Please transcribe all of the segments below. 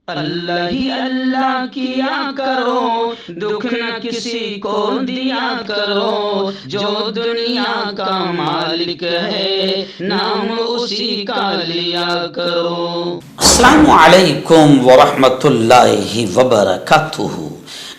اللہ ہی اللہ کیا کرو، دکھ نہ کسی کو دیا کرو، جو دنیا کا مالک ہے نام اسی کا لیا کرو۔ السلام علیکم ورحمۃ اللہ وبرکاتہ۔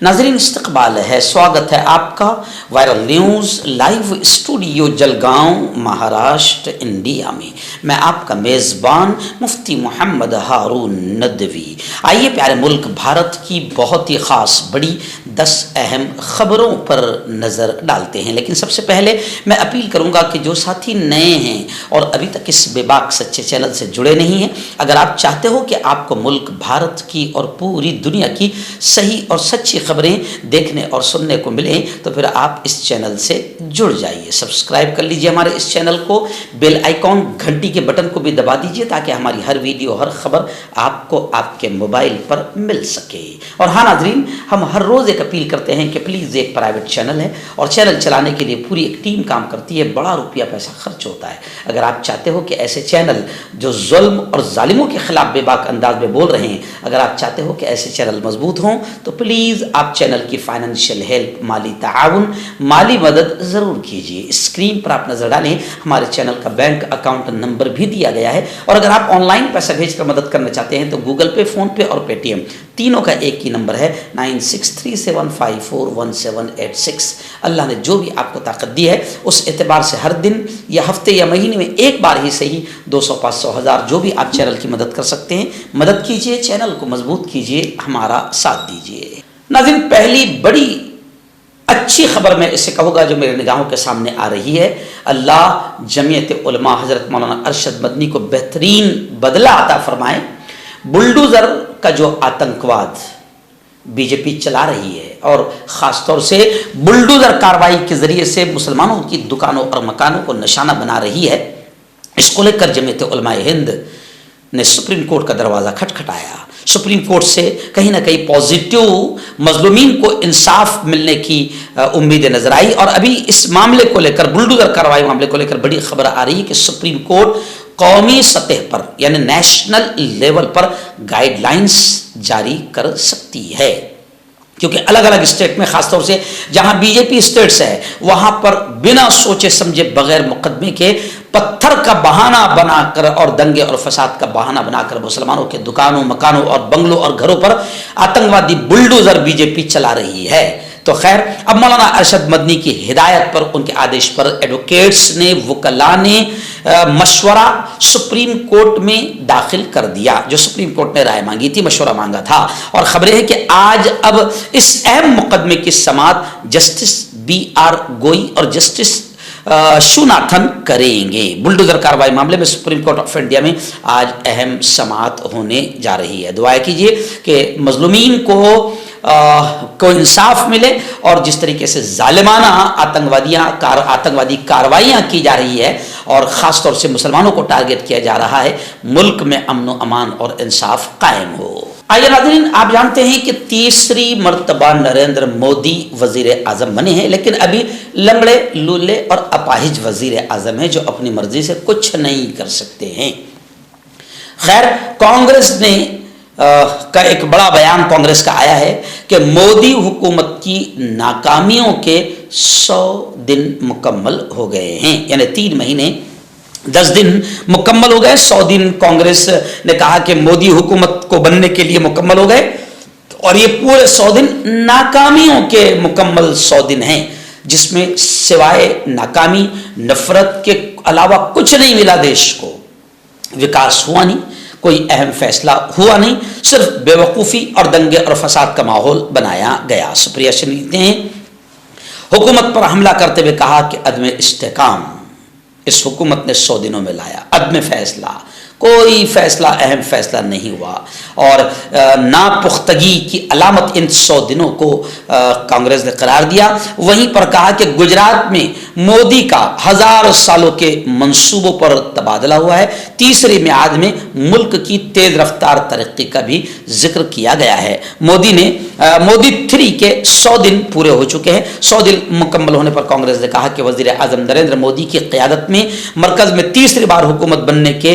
ناظرین استقبال ہے، سواگت ہے آپ کا viral news live studio Jalgaon Maharashtra India میں۔ میں آپ کا میزبان مفتی محمد ہارون ندوی۔ آئیے پیارے ملک بھارت کی بہت ہی خاص بڑی 10 اہم خبروں پر نظر ڈالتے ہیں، لیکن سب سے پہلے میں اپیل کروں گا کہ جو ساتھی نئے ہیں اور ابھی تک اس بے باک سچے چینل سے جڑے نہیں ہیں، اگر آپ چاہتے ہو کہ آپ کو ملک بھارت کی اور پوری دنیا کی صحیح اور سچی خبریں دیکھنے اور سننے کو ملیں تو پھر آپ اس چینل سے جڑ جائیے، سبسکرائب کر لیجئے ہمارے اس چینل کو، بیل آئیکن گھنٹی کے بٹن کو بھی دبا دیجئے تاکہ ہماری ہر ویڈیو ہر خبر آپ کو آپ کے موبائل پر مل سکے۔ اور ہاں ناظرین، ہم ہر روز ایک اپیل کرتے ہیں کہ پلیز ایک پرائیویٹ چینل ہے اور چینل چلانے کے لیے پوری ایک ٹیم کام کرتی ہے، بڑا روپیہ پیسہ خرچ ہوتا ہے۔ اگر آپ چاہتے ہو کہ ایسے چینل جو ظلم اور ظالموں کے خلاف بے باک انداز میں بول رہے ہیں، اگر آپ چاہتے ہو کہ ایسے چینل مضبوط ہوں تو پلیز آپ چینل کی فائنینشیل ہیلپ، مالی تعاون، مالی مدد ضرور کیجیے۔ اسکرین پر آپ نظر ڈالیں، ہمارے چینل کا بینک اکاؤنٹ نمبر بھی دیا گیا ہے، اور اگر آپ آن لائن پیسہ بھیج کر مدد کرنا چاہتے ہیں تو گوگل پے، فون پے اور پے ٹی ایم تینوں کا ایک ہی نمبر ہے 9637541786۔ اللہ نے جو بھی آپ کو طاقت دی ہے اس اعتبار سے ہر دن یا ہفتے یا مہینے میں ایک بار ہی صحیح 200، 500، 1000 جو بھی آپ چینل کی مدد کر سکتے ہیں مدد کیجیے، چینل کو مضبوط کیجیے، ہمارا ساتھ دیجیے۔ ناظرین، پہلی بڑی اچھی خبر میں اسے کہوں گا جو میرے نگاہوں کے سامنے آ رہی ہے، اللہ جمعیت علماء حضرت مولانا ارشد مدنی کو بہترین بدلہ عطا فرمائے۔ بلڈوزر کا جو آتنکواد بی جے پی چلا رہی ہے اور خاص طور سے بلڈوزر کارروائی کے ذریعے سے مسلمانوں کی دکانوں اور مکانوں کو نشانہ بنا رہی ہے، اس کو لے کر جمعیت علماء ہند نے سپریم کورٹ کا دروازہ کھٹکھٹایا۔ سپریم کورٹ سے کہیں نہ کہیں پازیٹیو مظلومین کو انصاف ملنے کی امید نظر آئی، اور ابھی اس معاملے کو لے کر، بلڈوزر کارروائی معاملے کو لے کر بڑی خبر آ رہی ہے کہ سپریم کورٹ قومی سطح پر یعنی نیشنل لیول پر گائیڈ لائنز جاری کر سکتی ہے، کیونکہ الگ الگ اسٹیٹ میں، خاص طور سے جہاں بی جے پی اسٹیٹس ہے، وہاں پر بنا سوچے سمجھے بغیر مقدمے کے پتھر کا بہانہ بنا کر اور دنگے اور فساد کا بہانہ بنا کر مسلمانوں کے دکانوں، مکانوں اور بنگلوں اور گھروں پر آتنکوادی بلڈوزر بی جے پی چلا رہی ہے۔ تو خیر، اب مولانا ارشد مدنی کی ہدایت پر، ان کے آدیش پر ایڈوکیٹس نے، وکلاء نے مشورہ سپریم کورٹ میں داخل کر دیا۔ جو سپریم کورٹ نے رائے مانگی تھی، مشورہ مانگا تھا، اور خبر ہے کہ آج اب اس اہم مقدمے کی سماعت جسٹس بی آر گوئی اور جسٹس شوناتھن کریں گے۔ بلڈوزر کارروائی معاملے میں سپریم کورٹ آف انڈیا میں آج اہم سماعت ہونے جا رہی ہے۔ دعا کیجیے کہ مظلومین کو انصاف ملے، اور جس طریقے سے ظالمانہ آتنکوادی کارروائیاں کی جا رہی ہے اور خاص طور سے مسلمانوں کو ٹارگٹ کیا جا رہا ہے، ملک میں امن و امان اور انصاف قائم ہو۔ آئیے ناظرین، آپ جانتے ہیں کہ تیسری مرتبہ نریندر مودی وزیر اعظم بنے ہیں، لیکن ابھی لنگڑے، لولے اور اپاہج وزیر اعظم ہیں جو اپنی مرضی سے کچھ نہیں کر سکتے ہیں۔ خیر، کانگریس نے کا ایک بڑا بیان کانگریس کا آیا ہے کہ مودی حکومت کی ناکامیوں کے 100 دن مکمل ہو گئے ہیں، یعنی 3 مہینے 10 دن مکمل ہو گئے۔ 100 دن کانگریس نے کہا کہ مودی حکومت کو بننے کے لیے مکمل ہو گئے، اور یہ پورے 100 دن ناکامیوں کے مکمل 100 دن ہیں، جس میں سوائے ناکامی، نفرت کے علاوہ کچھ نہیں ملا دیش کو۔ وکاس ہوا نہیں، کوئی اہم فیصلہ ہوا نہیں، صرف بے وقوفی اور دنگے اور فساد کا ماحول بنایا گیا۔ سپریہ شنید نے حکومت پر حملہ کرتے ہوئے کہا کہ عدم استحکام اس حکومت نے 100 دنوں میں لایا، عدم فیصلہ، کوئی فیصلہ، اہم فیصلہ نہیں ہوا، اور ناپختگی کی علامت ان 100 دنوں کو کانگریس نے قرار دیا۔ وہیں پر کہا کہ گجرات میں مودی کا 1000 سالوں کے منصوبوں پر تبادلہ ہوا ہے، تیسری میعاد میں ملک کی تیز رفتار ترقی کا بھی ذکر کیا گیا ہے۔ مودی 3 کے 100 دن پورے ہو چکے ہیں۔ 100 دن مکمل ہونے پر کانگریس نے کہا کہ وزیر اعظم نریندر مودی کی قیادت میں مرکز میں تیسری بار حکومت بننے کے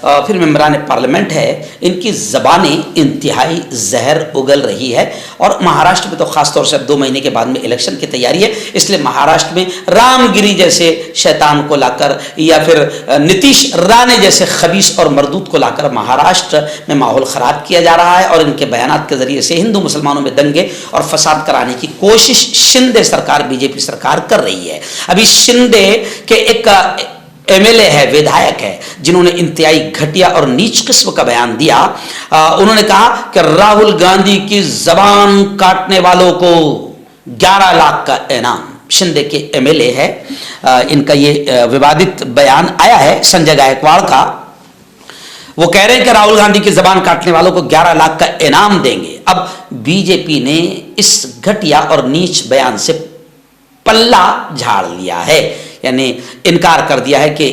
پھر ممبران پارلیمنٹ ہے، ان کی زبانیں انتہائی زہر اگل رہی ہے. اور مہاراشٹر میں تو خاص طور سے اب 2 مہینے کے بعد میں الیکشن کی تیاری ہے، اس لیے مہاراشٹر میں رام گری جیسے شیطان کو لا کر یا پھر نتیش رانے جیسے خبیث اور مردود کو لا کر مہاراشٹر میں ماحول خراب کیا جا رہا ہے، اور ان کے بیانات کے ذریعے سے ہندو مسلمانوں میں دنگے اور فساد کرانے کی کوشش شندے سرکار BJP سرکار کر رہی ہے. ابھی شندے کے ایک MLA ہے، ودھایک ہے، جنہوں نے انتہائی گھٹیا اور نیچ قسم کا بیان دیا. انہوں نے کہا کہ راہل گاندھی کی زبان کاٹنے والوں کو 11 لاکھ کا انعام. شندے کے MLA ہے، ان کا یہ ووادت بیان آیا ہے سنجے گائیکواڑ کا. وہ کہہ رہے ہیں کہ راہل گاندھی کی زبان کاٹنے والوں کو 11 لاکھ کا انعام دیں گے. اب BJP نے اس گھٹیا اور نیچ بیان سے پلہ جھاڑ لیا ہے، یعنی انکار کر دیا ہے کہ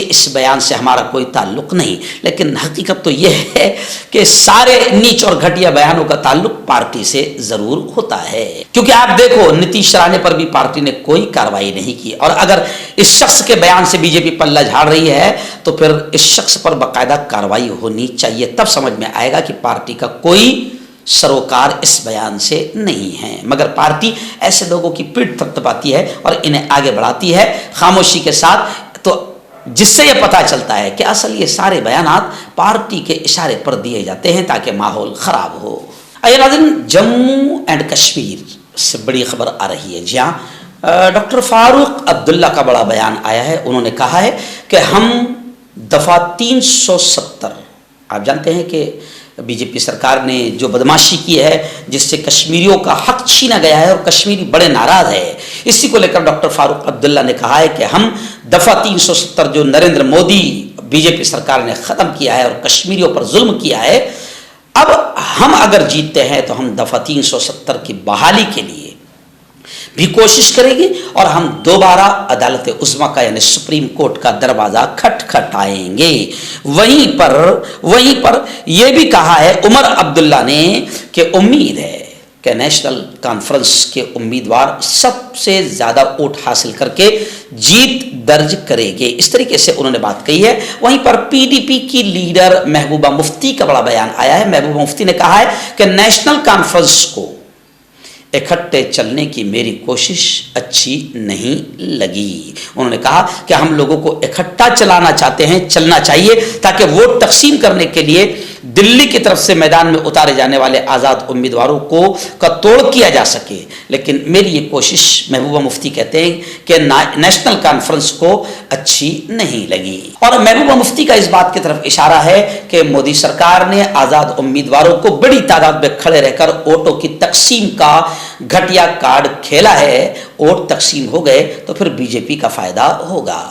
اس بیان سے ہمارا کوئی تعلق نہیں. لیکن حقیقت تو یہ ہے کہ سارے نیچ اور گھٹیا بیانوں کا تعلق پارٹی سے ضرور ہوتا ہے، کیونکہ آپ دیکھو نتیش رانے پر بھی پارٹی نے کوئی کارروائی نہیں کی، اور اگر اس شخص کے بیان سے BJP پلہ جھاڑ رہی ہے تو پھر اس شخص پر باقاعدہ کارروائی ہونی چاہیے. تب سمجھ میں آئے گا کہ پارٹی کا کوئی سروکار اس بیان سے نہیں ہے، مگر پارٹی ایسے لوگوں کی پیٹھ تھپتھپاتی ہے اور انہیں آگے بڑھاتی ہے خاموشی کے ساتھ، تو جس سے یہ پتہ چلتا ہے کہ اصل یہ سارے بیانات پارٹی کے اشارے پر دیے جاتے ہیں تاکہ ماحول خراب ہو. آئیے ناظرین، جموں اینڈ کشمیر سے بڑی خبر آ رہی ہے. جی ہاں، ڈاکٹر فاروق عبداللہ کا بڑا بیان آیا ہے. انہوں نے کہا ہے کہ ہم دفعہ 370، آپ جانتے ہیں کہ BJP سرکار نے جو بدماشی کی ہے جس سے کشمیریوں کا حق چھینا گیا ہے اور کشمیری بڑے ناراض ہے، اسی کو لے کر ڈاکٹر فاروق عبداللہ نے کہا ہے کہ ہم دفعہ 370 جو نریندر مودی BJP سرکار نے ختم کیا ہے اور کشمیریوں پر ظلم کیا ہے، اب ہم اگر جیتتے ہیں تو ہم دفعہ 370 کی بحالی کے لیے بھی کوشش کریں گے اور ہم دوبارہ عدالت عظمیٰ کا یعنی سپریم کورٹ کا دروازہ کھٹکھٹائیں گے. وہیں پر یہ بھی کہا ہے عمر عبداللہ نے کہ امید ہے کہ نیشنل کانفرنس کے امیدوار سب سے زیادہ ووٹ حاصل کر کے جیت درج کرے گے. اس طریقے سے انہوں نے بات کہی ہے. وہیں پر PDP کی لیڈر محبوبہ مفتی کا بڑا بیان آیا ہے. محبوبہ مفتی نے کہا ہے کہ نیشنل کانفرنس کو اکٹھے چلنے کی میری کوشش اچھی نہیں لگی. انہوں نے کہا کہ ہم لوگوں کو اکٹھا چلانا چاہتے ہیں، چلنا چاہیے تاکہ ووٹ تقسیم کرنے کے لیے دلی کی طرف سے میدان میں اتارے جانے والے آزاد امیدواروں کا توڑ کیا جا سکے. لیکن میری یہ کوشش، محبوبہ مفتی کہتے ہیں کہ نیشنل کانفرنس کو اچھی نہیں لگی. اور محبوبہ مفتی کا اس بات کی طرف اشارہ ہے کہ مودی سرکار نے آزاد امیدواروں کو بڑی تعداد میں کھڑے رہ کر ووٹوں کی تقسیم کا گھٹیا کارڈ کھیلا ہے. ووٹ تقسیم ہو گئے تو پھر BJP کا فائدہ ہوگا.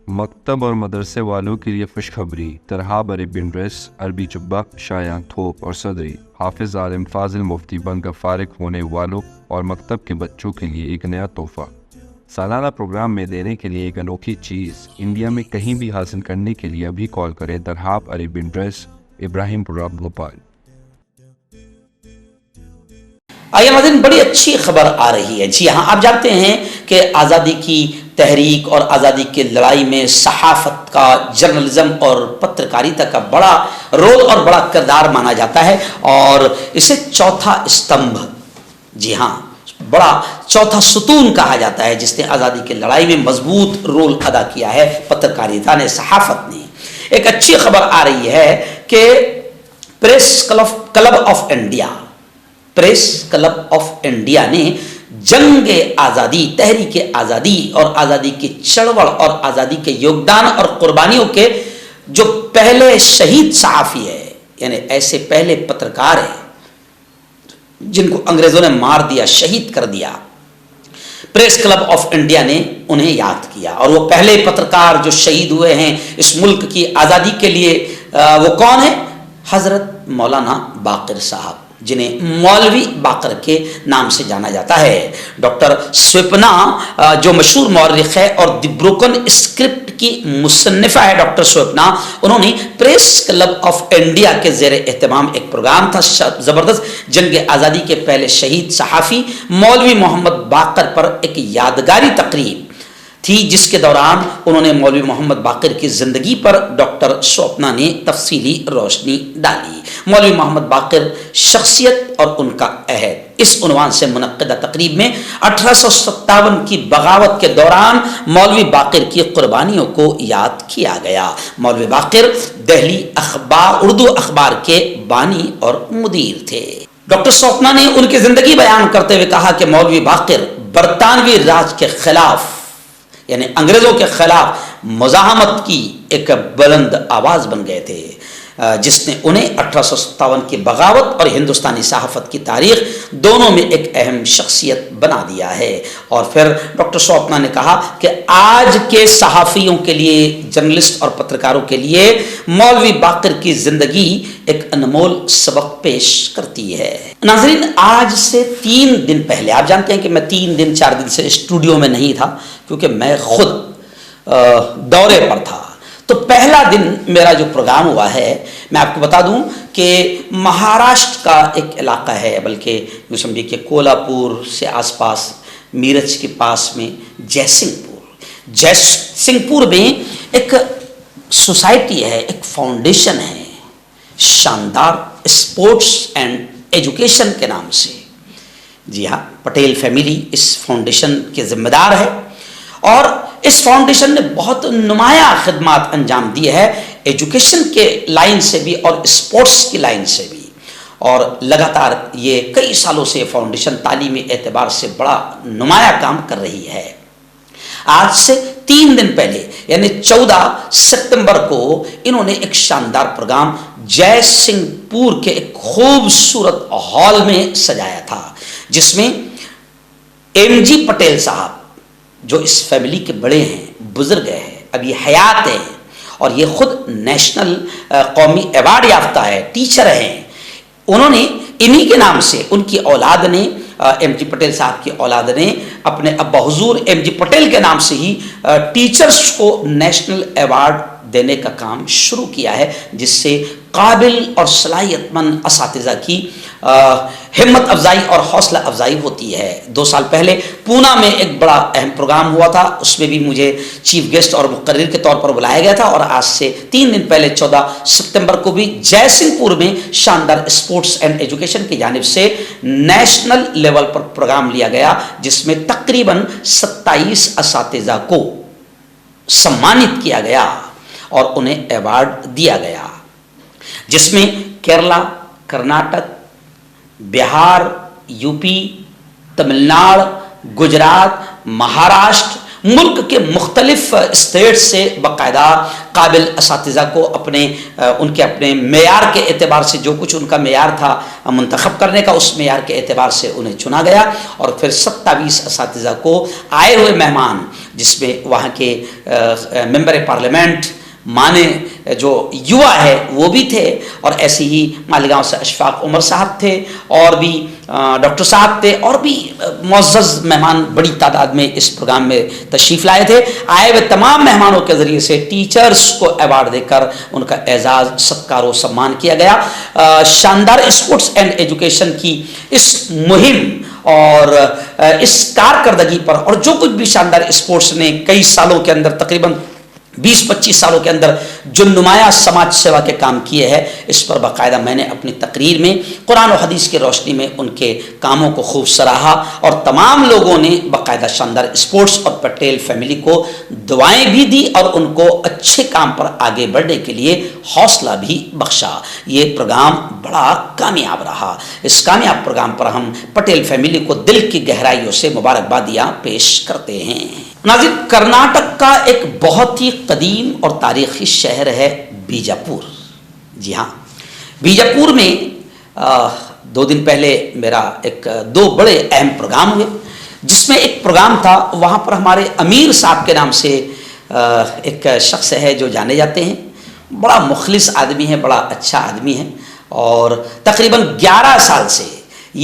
مکتب اور مدرسے والوں کے لیے خوشخبری. ترحاب عربین ڈریس، عربی جبہ، شایان تھوپ اور صدری. حافظ عالم فاضل مفتی بن کر فارغ ہونے والوں اور مکتب کے بچوں کے لیے ایک نیا تحفہ. سالانہ پروگرام میں دینے کے لیے ایک انوکھی چیز انڈیا میں کہیں بھی حاصل کرنے کے لیے ابھی کال کریں. ترحاب عربین ڈریس، ابراہیم پورہ، بھوپال. آئیے ناظرین، بڑی اچھی خبر آ رہی ہے. جی ہاں، آپ جانتے ہیں کہ آزادی کی تحریک اور آزادی کی لڑائی میں صحافت کا، جرنلزم اور پترکاریتا کا بڑا رول اور بڑا کردار مانا جاتا ہے، اور اسے چوتھا استمبھ، جی ہاں، بڑا چوتھا ستون کہا جاتا ہے جس نے آزادی کی لڑائی میں مضبوط رول ادا کیا ہے پترکاریتا نے، صحافت نے. ایک اچھی خبر آ رہی ہے کہ پریس کلب آف انڈیا نے جنگ آزادی، تحریک آزادی اور آزادی کی چڑوڑ اور آزادی کے یوگدان اور قربانیوں کے جو پہلے شہید صحافی ہے، یعنی ایسے پہلے پترکار ہیں جن کو انگریزوں نے مار دیا، شہید کر دیا، پریس کلب آف انڈیا نے انہیں یاد کیا. اور وہ پہلے پترکار جو شہید ہوئے ہیں اس ملک کی آزادی کے لیے، وہ کون ہیں؟ حضرت مولانا باقر صاحب، جنہیں مولوی باقر کے نام سے جانا جاتا ہے. ڈاکٹر سوپنا جو مشہور مورخ ہے اور دی بروکن اسکرپٹ کی مصنفہ ہے ڈاکٹر سوپنا، انہوں نے پریس کلب آف انڈیا کے زیر اہتمام ایک پروگرام تھا زبردست، جنگ آزادی کے پہلے شہید صحافی مولوی محمد باقر پر ایک یادگاری تقریب تھی، جس کے دوران انہوں نے مولوی محمد باقر کی زندگی پر ڈاکٹر سوپنا نے تفصیلی روشنی ڈالی۔ مولوی محمد باقر، شخصیت اور ان کا عہد، اس عنوان سے منعقدہ تقریب میں 1857 کی بغاوت کے دوران مولوی باقر کی قربانیوں کو یاد کیا گیا۔ مولوی باقر دہلی اردو اخبار کے بانی اور مدیر تھے۔ ڈاکٹر سوپنا نے ان کی زندگی بیان کرتے ہوئے کہا کہ مولوی باقر برطانوی راج کے خلاف، یعنی انگریزوں کے خلاف مزاحمت کی ایک بلند آواز بن گئے تھے، جس نے انہیں 1857 کی بغاوت اور ہندوستانی صحافت کی تاریخ دونوں میں ایک اہم شخصیت بنا دیا ہے۔ اور پھر ڈاکٹر سوپنا نے کہا کہ آج کے صحافیوں کے لیے، جرنلسٹ اور پترکاروں کے لیے مولوی باقر کی زندگی ایک انمول سبق پیش کرتی ہے۔ ناظرین، آج سے 3 دن پہلے، آپ جانتے ہیں کہ میں 4 دن سے اسٹوڈیو میں نہیں تھا کیونکہ میں خود دورے پر تھا، تو پہلا دن میرا جو پروگرام ہوا ہے، میں آپ کو بتا دوں کہ مہاراشٹر کا ایک علاقہ ہے، بلکہ یوں سمجھیے کہ کولہاپور سے آس پاس، میرج کے پاس میں جے سنگھ پور میں ایک سوسائٹی ہے، ایک فاؤنڈیشن ہے، شاندار اسپورٹس اینڈ ایجوکیشن کے نام سے۔ جی ہاں، پٹیل فیملی اس فاؤنڈیشن کے ذمہ دار ہے، اور اس فاؤنڈیشن نے بہت نمایاں خدمات انجام دی ہے، ایجوکیشن کے لائن سے بھی اور اسپورٹس کی لائن سے بھی، اور لگاتار یہ کئی سالوں سے فاؤنڈیشن تعلیمی اعتبار سے بڑا نمایاں کام کر رہی ہے۔ آج سے 3 دن پہلے یعنی 14 ستمبر کو انہوں نے ایک شاندار پروگرام جے سنگھ پور کے ایک خوبصورت ہال میں سجایا تھا، جس میں ایم جی پٹیل صاحب، جو اس فیملی کے بڑے ہیں، بزرگ ہیں، ابھی حیات ہیں، اور یہ خود نیشنل قومی ایوارڈ یافتہ ہے، ٹیچر ہیں، انہوں نے انہی کے نام سے، ان کی اولاد نے، ایم جی پٹیل صاحب کی اولاد نے اپنے ابا حضور ایم جی پٹیل کے نام سے ہی ٹیچرز کو نیشنل ایوارڈ دینے کا کام شروع کیا ہے، جس سے قابل اور صلاحیت مند اساتذہ کی ہمت افزائی اور حوصلہ افزائی ہوتی ہے۔ 2 سال پہلے پونا میں ایک بڑا اہم پروگرام ہوا تھا، اس میں بھی مجھے چیف گیسٹ اور مقرر کے طور پر بلایا گیا تھا، اور آج سے 3 دن پہلے 14 ستمبر کو بھی جے سنگھ پور میں شاندار اسپورٹس اینڈ ایجوکیشن کی جانب سے نیشنل لیول پر پروگرام لیا گیا، جس میں تقریباً 27 اساتذہ کو سمانت کیا گیا اور انہیں ایوارڈ دیا گیا، جس میں کیرلا، کرناٹک، بہار، یو پی، تمل ناڈو، گجرات، مہاراشٹر، ملک کے مختلف اسٹیٹ سے باقاعدہ قابل اساتذہ کو ان کے اپنے معیار کے اعتبار سے، جو کچھ ان کا معیار تھا منتخب کرنے کا، اس معیار کے اعتبار سے انہیں چنا گیا، اور پھر 27 اساتذہ کو آئے ہوئے مہمان، جس میں وہاں کے ممبر پارلیمنٹ مانے جو یوا ہے وہ بھی تھے، اور ایسے ہی مالیگاؤں سے اشفاق عمر صاحب تھے، اور بھی ڈاکٹر صاحب تھے، اور بھی معزز مہمان بڑی تعداد میں اس پروگرام میں تشریف لائے تھے۔ آئے ہوئے تمام مہمانوں کے ذریعے سے ٹیچرز کو ایوارڈ دے کر ان کا اعزاز، ستکار و سمان کیا گیا۔ شاندار اسپورٹس اینڈ ایجوکیشن کی اس مہم اور اس کارکردگی پر، اور جو کچھ بھی شاندار اسپورٹس نے کئی سالوں کے اندر، تقریباً 20-25 سالوں کے اندر جو نمایاں سماج سیوا کے کام کیے ہیں، اس پر باقاعدہ میں نے اپنی تقریر میں قرآن و حدیث کی روشنی میں ان کے کاموں کو خوب سراہا، اور تمام لوگوں نے باقاعدہ شاندار اسپورٹس اور پٹیل فیملی کو دعائیں بھی دی، اور ان کو اچھے کام پر آگے بڑھنے کے لیے حوصلہ بھی بخشا۔ یہ پروگرام بڑا کامیاب رہا۔ اس کامیاب پروگرام پر ہم پٹیل فیملی کو دل کی گہرائیوں سے مبارکبادیاں پیش کرتے ہیں۔ ناظرین، کرناٹک کا ایک بہت ہی قدیم اور تاریخی شہر ہے بیجاپور۔ جی ہاں، بیجاپور میں 2 دن پہلے میرا 2 بڑے اہم پروگرام ہوئے، جس میں ایک پروگرام تھا، وہاں پر ہمارے امیر صاحب کے نام سے ایک شخص ہے جو جانے جاتے ہیں، بڑا مخلص آدمی ہے، بڑا اچھا آدمی ہے، اور تقریباً 11 سال سے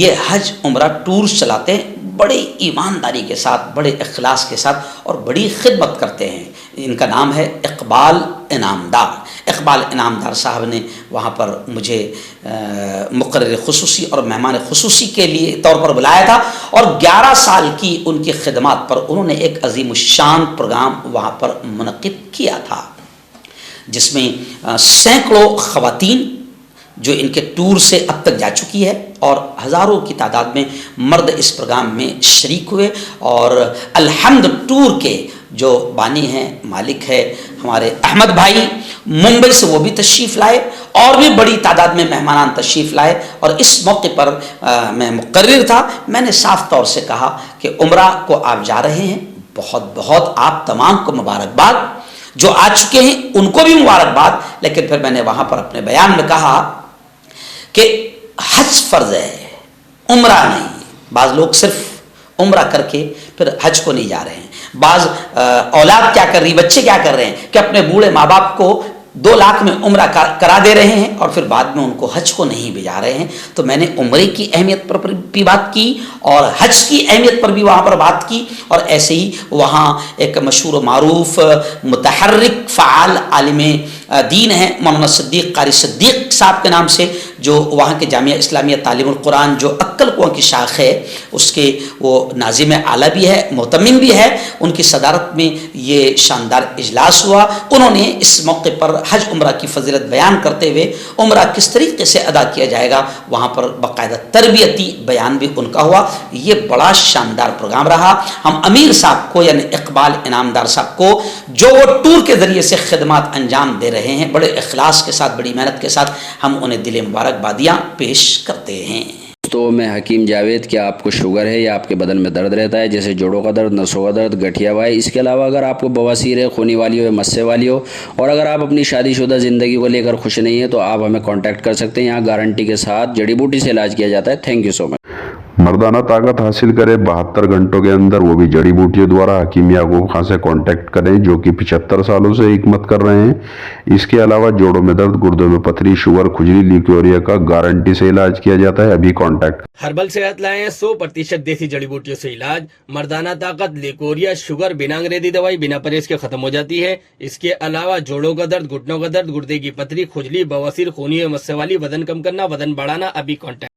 یہ حج عمرہ ٹورز چلاتے ہیں، بڑے ایمانداری کے ساتھ، بڑے اخلاص کے ساتھ، اور بڑی خدمت کرتے ہیں۔ ان کا نام ہے اقبال انعام دار۔ اقبال انعامدار صاحب نے وہاں پر مجھے مقرر خصوصی اور مہمان خصوصی کے لیے طور پر بلایا تھا، اور 11 سال کی ان کی خدمات پر انہوں نے ایک عظیم الشان پروگرام وہاں پر منعقد کیا تھا، جس میں سینکڑوں خواتین جو ان کے ٹور سے اب تک جا چکی ہے، اور ہزاروں کی تعداد میں مرد اس پروگرام میں شریک ہوئے، اور الحمد ٹور کے جو بانی ہیں، مالک ہے ہمارے احمد بھائی، ممبئی سے وہ بھی تشریف لائے، اور بھی بڑی تعداد میں مہمانان تشریف لائے، اور اس موقع پر میں مقرر تھا، میں نے صاف طور سے کہا کہ عمرہ کو آپ جا رہے ہیں، بہت بہت آپ تمام کو مبارکباد، جو آ چکے ہیں ان کو بھی مبارکباد، لیکن پھر میں نے وہاں پر اپنے بیان میں کہا کہ حج فرض ہے، عمرہ نہیں۔ بعض لوگ صرف عمرہ کر کے پھر حج کو نہیں جا رہے ہیں، بعض اولاد کیا کر رہی، بچے کیا کر رہے ہیں کہ اپنے بوڑھے ماں باپ کو 2 لاکھ میں عمرہ کرا دے رہے ہیں، اور پھر بعد میں ان کو حج کو نہیں بھیجا رہے ہیں۔ تو میں نے عمرے کی اہمیت پر بھی بات کی، اور حج کی اہمیت پر بھی وہاں پر بات کی، اور ایسے ہی وہاں ایک مشہور و معروف متحرک فعال عالم دین ہیں مولانا صدیق قاری صدیق صاحب کے نام سے، جو وہاں کے جامعہ اسلامیہ تعلیم القرآن جو عقل کنواں کی شاخ ہے اس کے وہ ناظم اعلیٰ بھی ہے، محتمم بھی ہے، ان کی صدارت میں یہ شاندار اجلاس ہوا۔ انہوں نے اس موقع پر حج عمرہ کی فضیلت بیان کرتے ہوئے عمرہ کس طریقے سے ادا کیا جائے گا وہاں پر باقاعدہ تربیتی بیان بھی ان کا ہوا۔ یہ بڑا شاندار پروگرام رہا۔ ہم امیر صاحب کو یعنی اقبال انعامدار صاحب کو جو وہ ٹور کے ذریعے سے خدمات انجام دے رہے ہیں، بڑے اخلاص کے ساتھ، بڑی محنت کے ساتھ ہم انہیں دل مبارکبادیاں پیش کرتے ہیں۔ تو میں حکیم جاوید، کیا آپ کو شوگر ہے یا آپ کے بدن میں درد رہتا ہے، جیسے جوڑوں کا درد، نسوں کا درد، گٹھیا وائے؟ اس کے علاوہ اگر آپ کو بواسیر ہے، خونی والی ہو یا مسے والی ہو، اور اگر آپ اپنی شادی شدہ زندگی کو لے کر خوش نہیں ہیں، تو آپ ہمیں کانٹیکٹ کر سکتے ہیں۔ یہاں گارنٹی کے ساتھ جڑی بوٹی سے علاج کیا جاتا ہے۔ تھینک یو سو مچ۔ مردانہ طاقت حاصل کرے 72 گھنٹوں کے اندر، وہ بھی جڑی بوٹیوں دوارا، حکیم یعقوب خان سے کانٹیکٹ کریں، جو کہ 75 سالوں سے حکمت کر رہے ہیں۔ اس کے علاوہ جوڑوں میں درد، گردوں میں پتھری، شوگر، کھجلی، لیکوریا کا گارنٹی سے علاج کیا جاتا ہے۔ ابھی کانٹیکٹ۔ ہربل صحت لائیں 100% دیسی جڑی بوٹیوں سے علاج۔ مردانہ طاقت، لیکوریا، شوگر بنا انگریزی دوائی، بنا پرہیز کے ختم ہو جاتی ہے۔ اس کے علاوہ جوڑوں کا درد، گھٹنوں کا درد، گردے کی پتھری، کھجلی، بواسیر، خونی مسے والی، وزن کم کرنا، وزن بڑھانا، ابھی کانٹیکٹ۔